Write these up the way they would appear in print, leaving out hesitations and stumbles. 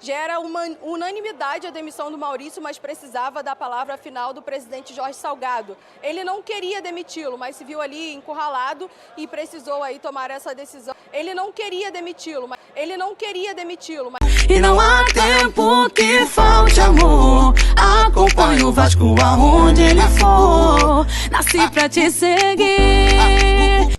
Já era uma unanimidade a demissão do Maurício, mas precisava da palavra final do presidente Jorge Salgado. Ele não queria demiti-lo, mas se viu ali encurralado e precisou aí tomar essa decisão. Ele não queria demiti-lo, mas E não há tempo que falte amor. Acompanhe o Vasco aonde ele for. Nasci pra te seguir.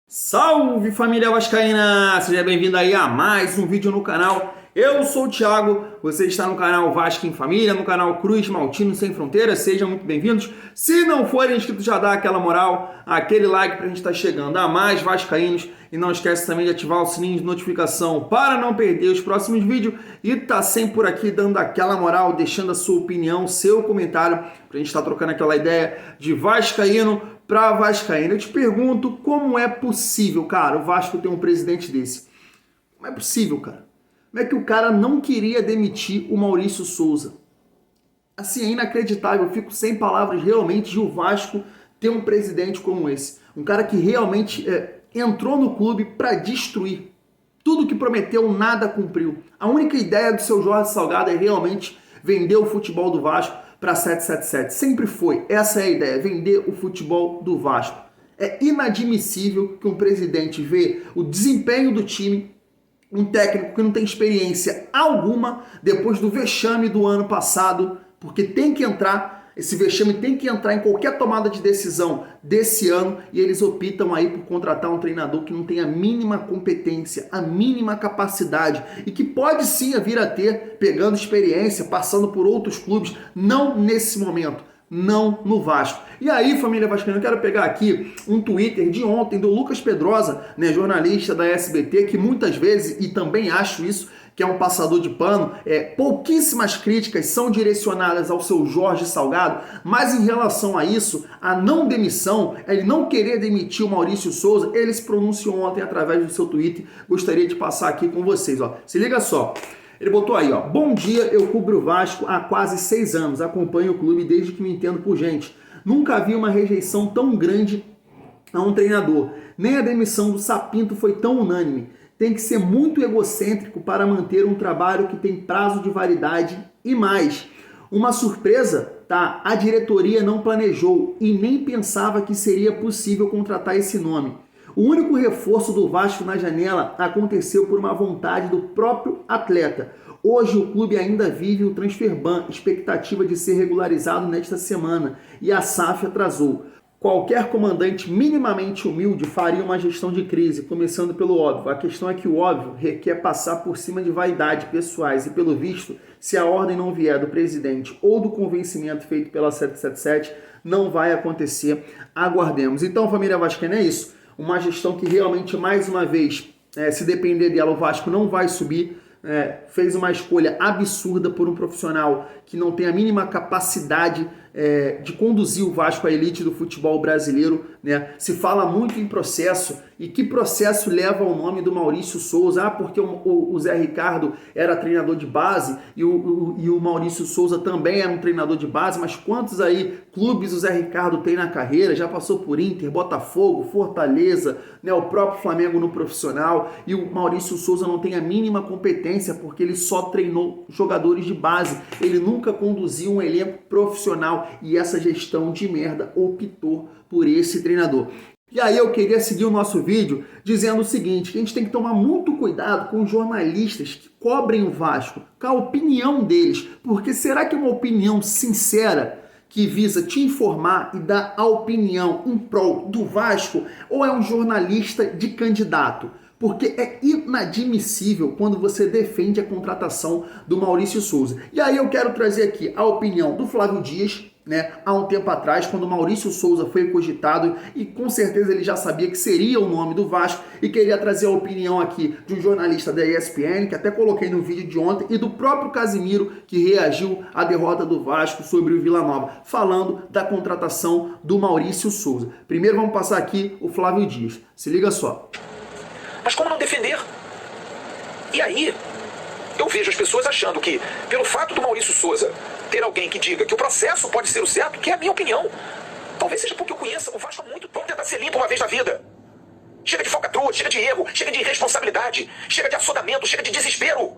Salve família vascaína! Seja bem-vindo aí a mais um vídeo no canal. Eu sou o Thiago, você está no canal Vasco em Família, no canal Cruz Maltino Sem Fronteiras, sejam muito bem-vindos. Se não forem inscritos, já dá aquela moral, aquele like pra gente estar chegando a mais vascaínos. E não esquece também de ativar o sininho de notificação para não perder os próximos vídeos. E tá sempre por aqui dando aquela moral, deixando a sua opinião, seu comentário, pra gente estar trocando aquela ideia de vascaíno para vascaíno. Eu te pergunto, como é possível, cara, o Vasco ter um presidente desse? Como é possível, cara? Como é que o cara não queria demitir o Maurício Souza? Assim, é inacreditável, eu fico sem palavras realmente de o Vasco ter um presidente como esse. Um cara que realmente entrou no clube para destruir. Tudo que prometeu, nada cumpriu. A única ideia do seu Jorge Salgado é realmente vender o futebol do Vasco para 777. Sempre foi. Essa é a ideia, vender o futebol do Vasco. É inadmissível que um presidente vê o desempenho do time, um técnico que não tem experiência alguma, depois do vexame do ano passado, porque tem que entrar, esse vexame tem que entrar em qualquer tomada de decisão desse ano, e eles optam aí por contratar um treinador que não tem a mínima competência, a mínima capacidade, e que pode sim vir a ter, pegando experiência, passando por outros clubes, não nesse momento. Não no Vasco. E aí, família vascaína, eu quero pegar aqui um Twitter de ontem do Lucas Pedrosa, né, jornalista da SBT, que muitas vezes, e também acho isso, que é um passador de pano, pouquíssimas críticas são direcionadas ao seu Jorge Salgado, mas em relação a isso, a não demissão, ele não querer demitir o Maurício Souza, ele se pronunciou ontem através do seu Twitter, gostaria de passar aqui com vocês, ó. Se liga só. Ele botou aí, ó, bom dia, eu cubro o Vasco há quase 6 anos, acompanho o clube desde que me entendo por gente. Nunca vi uma rejeição tão grande a um treinador, nem a demissão do Sapinto foi tão unânime. Tem que ser muito egocêntrico para manter um trabalho que tem prazo de validade e mais. Uma surpresa, tá? A diretoria não planejou e nem pensava que seria possível contratar esse nome. O único reforço do Vasco na janela aconteceu por uma vontade do próprio atleta. Hoje o clube ainda vive o transfer ban, expectativa de ser regularizado nesta semana, e a SAF atrasou. Qualquer comandante minimamente humilde faria uma gestão de crise, começando pelo óbvio. A questão é que o óbvio requer passar por cima de vaidade pessoais e, pelo visto, se a ordem não vier do presidente ou do convencimento feito pela 777, não vai acontecer. Aguardemos. Então, família vascaína, é isso. Uma gestão que realmente, mais uma vez, se depender dela, o Vasco não vai subir. Fez uma escolha absurda por um profissional que não tem a mínima capacidade de conduzir o Vasco à elite do futebol brasileiro, né? Se fala muito em processo, e que processo leva ao nome do Maurício Souza? Porque o Zé Ricardo era treinador de base e o Maurício Souza também era um treinador de base, mas quantos aí clubes o Zé Ricardo tem na carreira? Já passou por Inter, Botafogo, Fortaleza, né? O próprio Flamengo no profissional, e o Maurício Souza não tem a mínima competência porque ele só treinou jogadores de base, ele nunca conduziu um elenco profissional, e essa gestão de merda optou por esse treinador. E aí eu queria seguir o nosso vídeo dizendo o seguinte, que a gente tem que tomar muito cuidado com os jornalistas que cobrem o Vasco, com a opinião deles, porque será que é uma opinião sincera que visa te informar e dar a opinião em prol do Vasco, ou é um jornalista de candidato? Porque é inadmissível quando você defende a contratação do Maurício Souza. E aí eu quero trazer aqui a opinião do Flávio Dias, né, há um tempo atrás, quando o Maurício Souza foi cogitado, e com certeza ele já sabia que seria o nome do Vasco, e queria trazer a opinião aqui de um jornalista da ESPN, que até coloquei no vídeo de ontem, e do próprio Casimiro, que reagiu à derrota do Vasco sobre o Vila Nova, falando da contratação do Maurício Souza. Primeiro vamos passar aqui o Flávio Dias. Se liga só. Mas como não defender? E aí, eu vejo as pessoas achando que, pelo fato do Maurício Souza ter alguém que diga que o processo pode ser o certo, que é a minha opinião. Talvez seja porque eu conheça o Vasco há muito tempo. Vamos tentar ser limpo uma vez na vida. Chega de falcatrua, chega de erro, chega de irresponsabilidade, chega de assodamento, chega de desespero.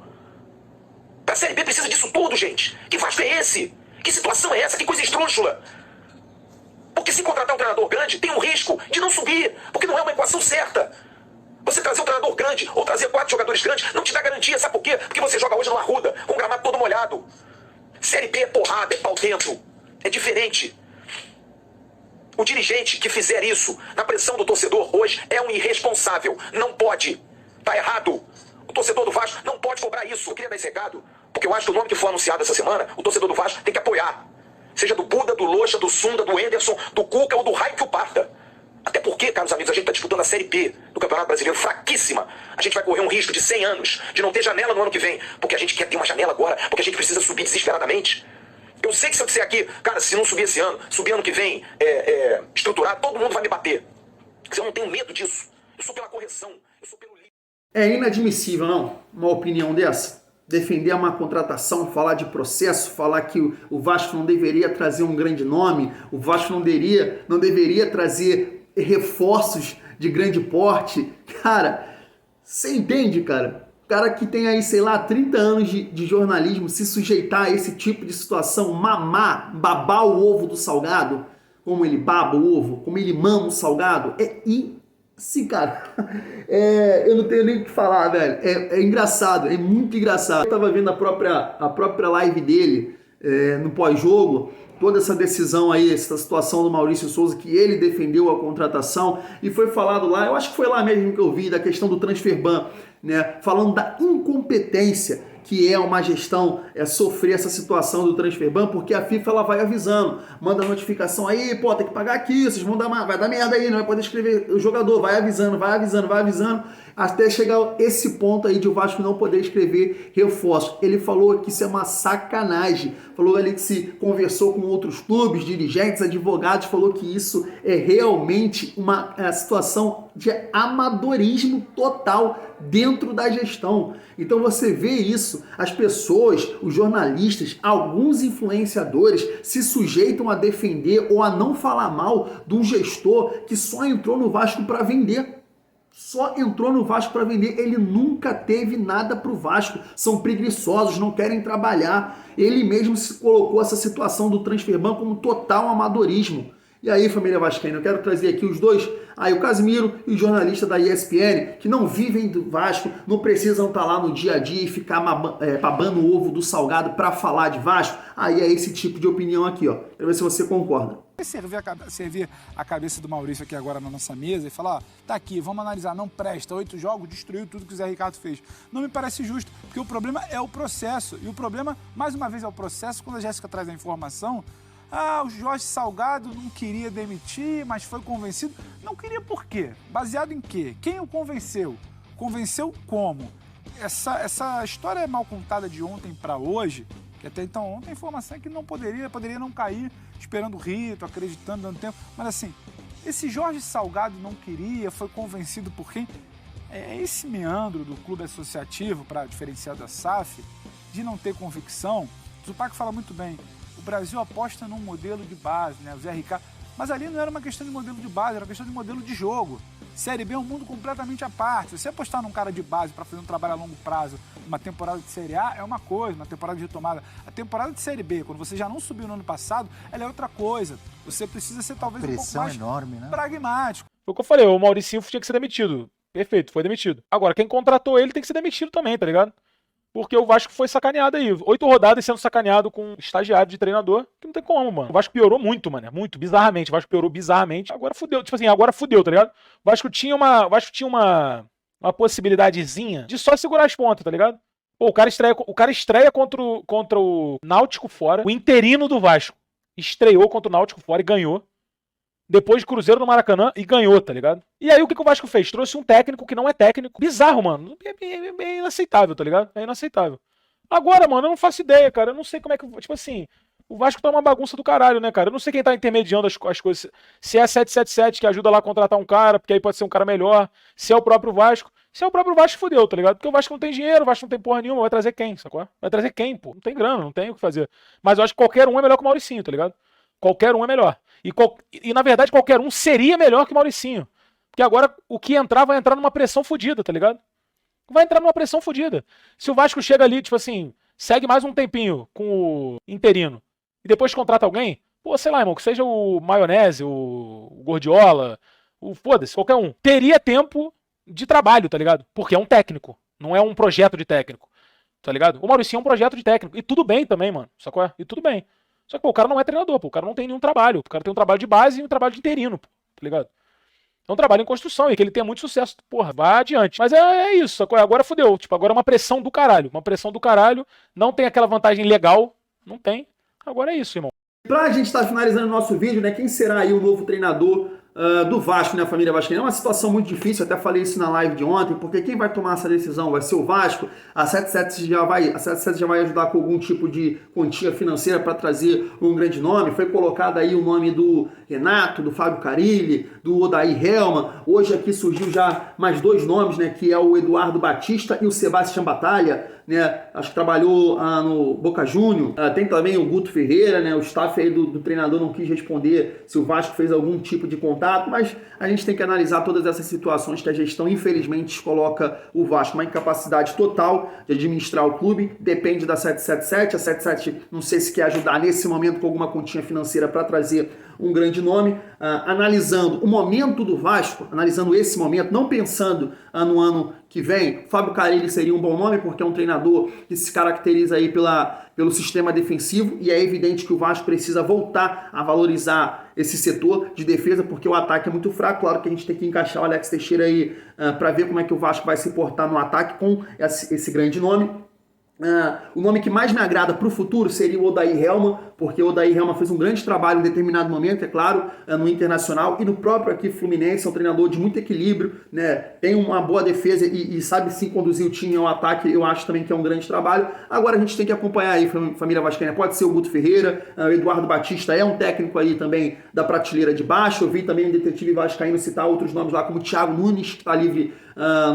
Série B precisa disso tudo, gente. Que Vasco é esse? Que situação é essa? Que coisa esdrúxula. Porque se contratar um treinador grande, tem um risco de não subir, porque não é uma equação certa. Você trazer um treinador grande ou trazer 4 jogadores grandes não te dá garantia, sabe por quê? Porque você joga hoje no Arruda, com o gramado todo molhado. Série B é porrada, é pau dentro. É diferente. O dirigente que fizer isso na pressão do torcedor hoje é um irresponsável. Não pode. Tá errado. O torcedor do Vasco não pode cobrar isso. Eu queria dar esse recado, porque eu acho que o nome que foi anunciado essa semana, o torcedor do Vasco tem que apoiar. Seja do Buda, do Locha, do Sunda, do Enderson, do Cuca ou do raio que o parta. Até porque, caros amigos, a gente está disputando a Série B do Campeonato Brasileiro fraquíssima. A gente vai correr um risco de 100 anos, de não ter janela no ano que vem, porque a gente quer ter uma janela agora, porque a gente precisa subir desesperadamente. Eu sei que se eu disser aqui, cara, se não subir esse ano, subir ano que vem, estruturar, todo mundo vai me bater. Porque eu não tenho medo disso. Eu sou pela correção, eu sou pelo livre. É inadmissível, não? Uma opinião dessa? Defender uma contratação, falar de processo, falar que o Vasco não deveria trazer um grande nome, o Vasco não deveria trazer reforços de grande porte. Cara, você entende, cara? O cara que tem aí, sei lá, 30 anos de jornalismo, se sujeitar a esse tipo de situação, babar o ovo do salgado, como ele baba o ovo, como ele mama o salgado, sim, cara, eu não tenho nem o que falar, velho. É engraçado, é muito engraçado. Eu tava vendo a própria live dele no pós-jogo, toda essa decisão aí, essa situação do Maurício Souza, que ele defendeu a contratação, e foi falado lá, eu acho que foi lá mesmo que eu vi, da questão do transfer ban, né? Falando da incompetência que é uma gestão sofrer essa situação do transfer ban, porque a FIFA ela vai avisando, manda notificação aí, pô, tem que pagar aqui, vocês vão vai dar merda aí, não vai poder escrever o jogador, vai avisando, até chegar esse ponto aí de o Vasco não poder escrever reforços. Ele falou que isso é uma sacanagem, falou ali que se conversou com outros clubes, dirigentes, advogados, falou que isso é realmente uma situação de amadorismo total dentro da gestão. Então você vê isso, as pessoas, os jornalistas, alguns influenciadores se sujeitam a defender ou a não falar mal de um gestor que só entrou no Vasco para vender. Só entrou no Vasco para vender, ele nunca teve nada pro Vasco, são preguiçosos, não querem trabalhar. Ele mesmo se colocou essa situação do transfer ban como total amadorismo. E aí, família vascaína, eu quero trazer aqui os dois, aí o Casimiro e o jornalista da ESPN, que não vivem do Vasco, não precisam estar lá no dia a dia e ficar babando o ovo do salgado para falar de Vasco. Aí é esse tipo de opinião aqui, ó. Quero ver se você concorda. Servir a cabeça do Maurício aqui agora na nossa mesa e falar, ó, tá aqui, vamos analisar, não presta, 8 jogos, destruiu tudo que o Zé Ricardo fez. Não me parece justo, porque o problema é o processo. E o problema, mais uma vez, é o processo. Quando a Jéssica traz a informação, o Jorge Salgado não queria demitir, mas foi convencido. Não queria por quê? Baseado em quê? Quem o convenceu? Convenceu como? Essa história é mal contada de ontem para hoje, que até então ontem a informação é que não poderia não cair esperando o rito, acreditando, dando tempo. Mas assim, esse Jorge Salgado não queria, foi convencido por quem? É esse meandro do clube associativo, para diferenciar da SAF, de não ter convicção. O Zupac fala muito bem, o Brasil aposta num modelo de base, né? O Zé Ricardo. Mas ali não era uma questão de modelo de base, era uma questão de modelo de jogo. Série B é um mundo completamente à parte. Você apostar num cara de base para fazer um trabalho a longo prazo, uma temporada de Série A é uma coisa, uma temporada de retomada. A temporada de Série B, quando você já não subiu no ano passado, ela é outra coisa. Você precisa ser talvez um pouco mais enorme, né? Pragmático. Foi o que eu falei, o Mauricinho tinha que ser demitido. Perfeito, foi demitido. Agora, quem contratou ele tem que ser demitido também, tá ligado? Porque o Vasco foi sacaneado aí. 8 rodadas sendo sacaneado com estagiário de treinador, que não tem como, mano. O Vasco piorou muito, mano. Muito, bizarramente. O Vasco piorou bizarramente. Agora fudeu. Tipo assim, agora fudeu, tá ligado? O Vasco tinha uma possibilidadezinha de só segurar as pontas, tá ligado? Pô, o cara estreia contra o Náutico fora. O interino do Vasco estreou contra o Náutico fora e ganhou. Depois de Cruzeiro no Maracanã e ganhou, tá ligado? E aí o que o Vasco fez? Trouxe um técnico que não é técnico. Bizarro, mano. É inaceitável, tá ligado? É inaceitável. Agora, mano, eu não faço ideia, cara. Eu não sei como é que... Tipo assim, o Vasco tá uma bagunça do caralho, né, cara? Eu não sei quem tá intermediando as coisas. Se é a 777 que ajuda lá a contratar um cara, porque aí pode ser um cara melhor. Se é o próprio Vasco. Se é o próprio Vasco, fodeu, tá ligado? Porque o Vasco não tem dinheiro, o Vasco não tem porra nenhuma. Vai trazer quem, sacou? Vai trazer quem, pô? Não tem grana, não tem o que fazer. Mas eu acho que qualquer um é melhor que o Mauricinho, tá ligado? Qualquer um é melhor. E na verdade, qualquer um seria melhor que o Mauricinho. Porque agora o que entrar vai entrar numa pressão fodida, tá ligado? Vai entrar numa pressão fodida. Se o Vasco chega ali, tipo assim, segue mais um tempinho com o interino e depois contrata alguém, pô, sei lá, irmão, que seja o Maionese, o Gordiola, o foda-se, qualquer um, teria tempo de trabalho, tá ligado? Porque é um técnico, não é um projeto de técnico, tá ligado? O Mauricinho é um projeto de técnico, e tudo bem também, mano, sacou? E tudo bem. Só que, pô, o cara não é treinador, pô, o cara não tem nenhum trabalho, o cara tem um trabalho de base e um trabalho de interino, pô, tá ligado? É um trabalho em construção e que ele tenha muito sucesso, porra, vai adiante. Mas é isso, sacou? Agora fodeu, tipo, agora é uma pressão do caralho, não tem aquela vantagem legal, não tem, agora é isso, irmão. Pra gente estar finalizando o nosso vídeo, né, quem será aí o novo treinador do Vasco, né, a família vascaína? É uma situação muito difícil, até falei isso na live de ontem, porque quem vai tomar essa decisão vai ser o Vasco. A 77 já vai ajudar com algum tipo de quantia financeira para trazer um grande nome. Foi colocado aí o nome do Renato, do Fábio Carilli, do Odair Helman. Hoje aqui surgiu já mais dois nomes, né, que é o Eduardo Batista e o Sebastião Batalha, né, acho que trabalhou no Boca Júnior. Tem também o Guto Ferreira, né, o staff aí do treinador não quis responder se o Vasco fez algum tipo de contato, mas a gente tem que analisar todas essas situações que a gestão infelizmente coloca o Vasco uma incapacidade total de administrar o clube. Depende da 777, a 77 não sei se quer ajudar nesse momento com alguma continha financeira para trazer um grande nome. Analisando o momento do Vasco, analisando esse momento, não pensando no ano que vem, Fábio Carilli seria um bom nome, porque é um treinador que se caracteriza aí pelo sistema defensivo, e é evidente que o Vasco precisa voltar a valorizar esse setor de defesa, porque o ataque é muito fraco. Claro que a gente tem que encaixar o Alex Teixeira aí para ver como é que o Vasco vai se portar no ataque com esse grande nome. O nome que mais me agrada para o futuro seria o Odair Helman, porque o Odair Helman fez um grande trabalho em determinado momento, é claro, no Internacional e no próprio aqui Fluminense. É um treinador de muito equilíbrio, né? Tem uma boa defesa e sabe sim conduzir o time ao ataque. Eu acho também que é um grande trabalho. Agora a gente tem que acompanhar aí, família vascaína. Pode ser o Guto Ferreira, o Eduardo Batista é um técnico aí também da prateleira de baixo. Eu vi também o detetive vascaíno citar outros nomes lá, como o Thiago Nunes, que está livre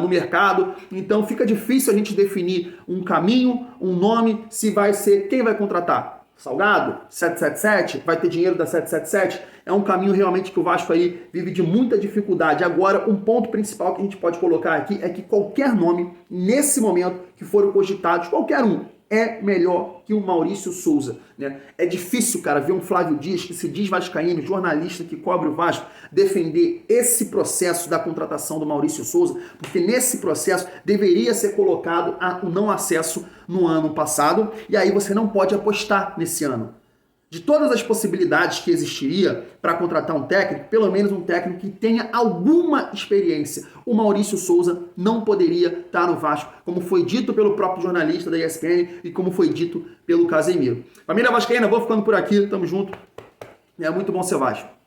no mercado. Então fica difícil a gente definir um caminho, um nome, se vai ser quem vai contratar. Salgado, 777, vai ter dinheiro da 777, é um caminho realmente que o Vasco aí vive de muita dificuldade. Agora, um ponto principal que a gente pode colocar aqui é que qualquer nome, nesse momento, que foram cogitados, qualquer um, é melhor que o Maurício Souza, né? É difícil, cara, ver um Flávio Dias, que se diz vascaíno, jornalista que cobre o Vasco, defender esse processo da contratação do Maurício Souza, porque nesse processo deveria ser colocado o não acesso no ano passado, e aí você não pode apostar nesse ano. De todas as possibilidades que existiria para contratar um técnico, pelo menos um técnico que tenha alguma experiência, o Maurício Souza não poderia estar no Vasco, como foi dito pelo próprio jornalista da ESPN e como foi dito pelo Casemiro. Família vascaína, vou ficando por aqui, tamo junto. É muito bom ser Vasco.